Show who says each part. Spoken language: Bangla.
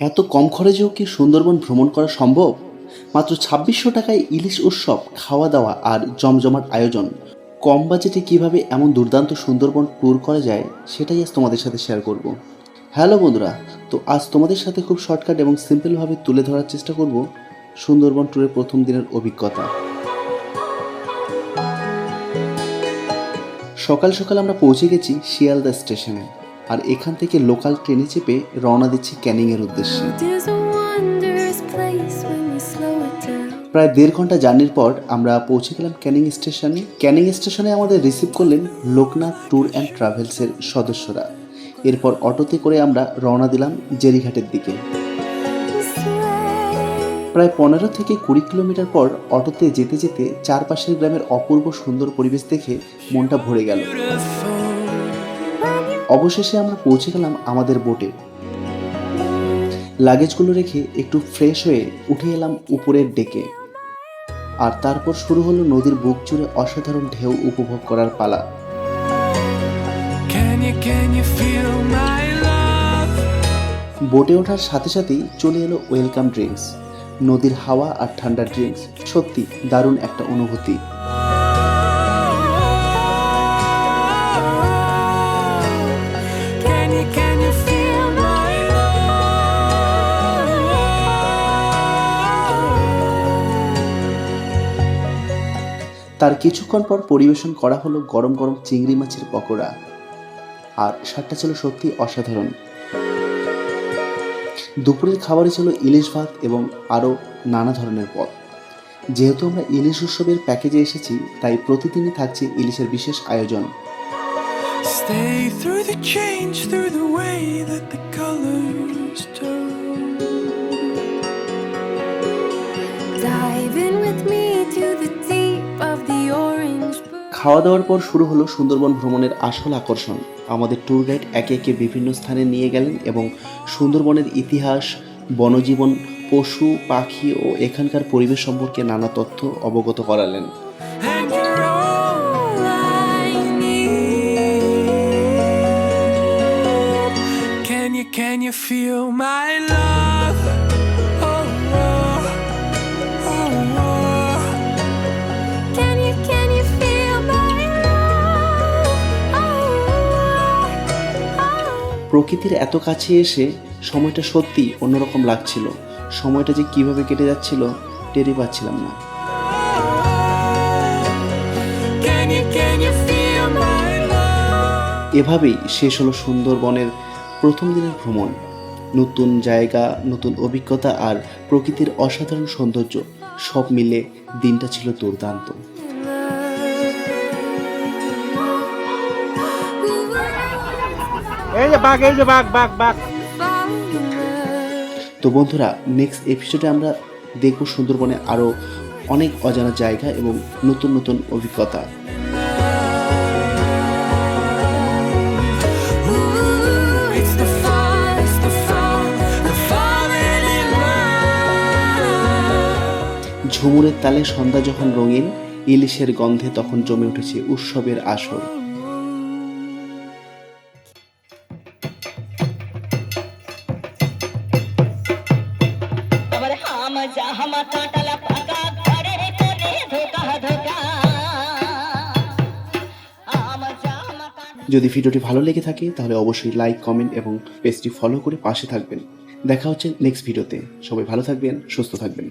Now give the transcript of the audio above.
Speaker 1: এত কম খরচেও কি সুন্দরবন ভ্রমণ করা সম্ভব? মাত্র ২৬০০ টাকায় ইলিশ উৎসব, খাওয়া দাওয়া আর জমজমাট আয়োজন। কম বাজেটে কিভাবে এমন দুর্দান্ত সুন্দরবন ট্যুর করা যায় সেটাই আজ তোমাদের সাথে শেয়ার করব। হ্যালো বন্ধুরা, তো আজ তোমাদের সাথে খুব শর্টকাট এবং সিম্পলভাবে তুলে ধরার চেষ্টা করব সুন্দরবন ট্যুরের প্রথম দিনের অভিজ্ঞতা। সকাল সকাল আমরা পৌঁছে গেছি শিয়ালদা স্টেশনে, আর এখান থেকে লোকাল ট্রেনে চেপে রওনা দিচ্ছি ক্যানিংয়ের উদ্দেশ্যে। প্রায় ১.৫ ঘন্টা জার্নির পর আমরা পৌঁছে গেলাম ক্যানিং স্টেশনে। ক্যানিং স্টেশনে আমাদের রিসিভ করলেন লোকনাথ ট্যুর অ্যান্ড ট্রাভেলসের সদস্যরা। এরপর অটোতে করে আমরা রওনা দিলাম জেরিঘাটের দিকে। প্রায় ১৫ থেকে ২০ কিলোমিটার পর অটোতে যেতে যেতে চারপাশের গ্রামের অপূর্ব সুন্দর পরিবেশ দেখে মনটা ভরে গেল। অবশেষে আমরা পৌঁছে গেলাম আমাদের বোটে। লাগেজগুলো রেখে একটু ফ্রেশ হয়ে উঠে এলাম উপরের ডেকে, আর তারপর শুরু হলো নদীর বুক জুড়ে অসাধারণ ঢেউ উপভোগ করার পালা। বোটে ওঠার সাথে সাথেই চলে এলো ওয়েলকাম ড্রিঙ্কস। নদীর হাওয়া আর ঠান্ডা ড্রিঙ্কস সত্যি দারুণ একটা অনুভূতি। তার কিছুক্ষণ পর পরিবেশন করা হলো গরম গরম চিংড়ি মাছের পকোড়া, আর স্বাদটা ছিল সত্যি অসাধারণ। দুপুরের খাবারে ছিল ইলিশ ভাত এবং আরও নানা ধরনের পদ। যেহেতু আমরা ইলিশ উৎসবের প্যাকেজে এসেছি, তাই প্রতিদিনই থাকছে ইলিশের বিশেষ আয়োজন। খাওয়া দাওয়ার পর শুরু হলো সুন্দরবন ভ্রমণের আসল আকর্ষণ। আমাদের ট্যুর গাইড একে একে বিভিন্ন স্থানে নিয়ে গেলেন এবং সুন্দরবনের ইতিহাস, বনজীবন, পশু পাখি ও এখানকার পরিবেশ সম্পর্কে নানা তথ্য অবগত করালেন। Can you feel my love? প্রকৃতির এত কাছে এসে সময়টা সত্যি অন্যরকম লাগছিল। সময়টা যে কিভাবে কেটে যাচ্ছিল টেরই পাচ্ছিলাম না। এভাবেই শেষ হলো সুন্দরবনের প্রথম দিনের ভ্রমণ। নতুন জায়গা, নতুন অভিজ্ঞতা আর প্রকৃতির অসাধারণ সৌন্দর্য সব মিলে দিনটা ছিল দুর্দান্ত। তো বন্ধুরা, নেক্সট এপিসোডে আমরা দেখব সুন্দরবনে আরও অনেক অজানা জায়গা এবং নতুন নতুন অভিজ্ঞতা। ঝুমুরের তালে সন্ধ্যা যখন রঙিন, ইলিশের গন্ধে তখন জমে উঠেছে উৎসবের আসর। যদি ভিডিওটি ভালো লেগে থাকে তাহলে অবশ্যই লাইক, কমেন্ট এবং পেজটি ফলো করে পাশে থাকবেন। দেখা হচ্ছে নেক্সট ভিডিওতে। সবাই ভালো থাকবেন, সুস্থ থাকবেন।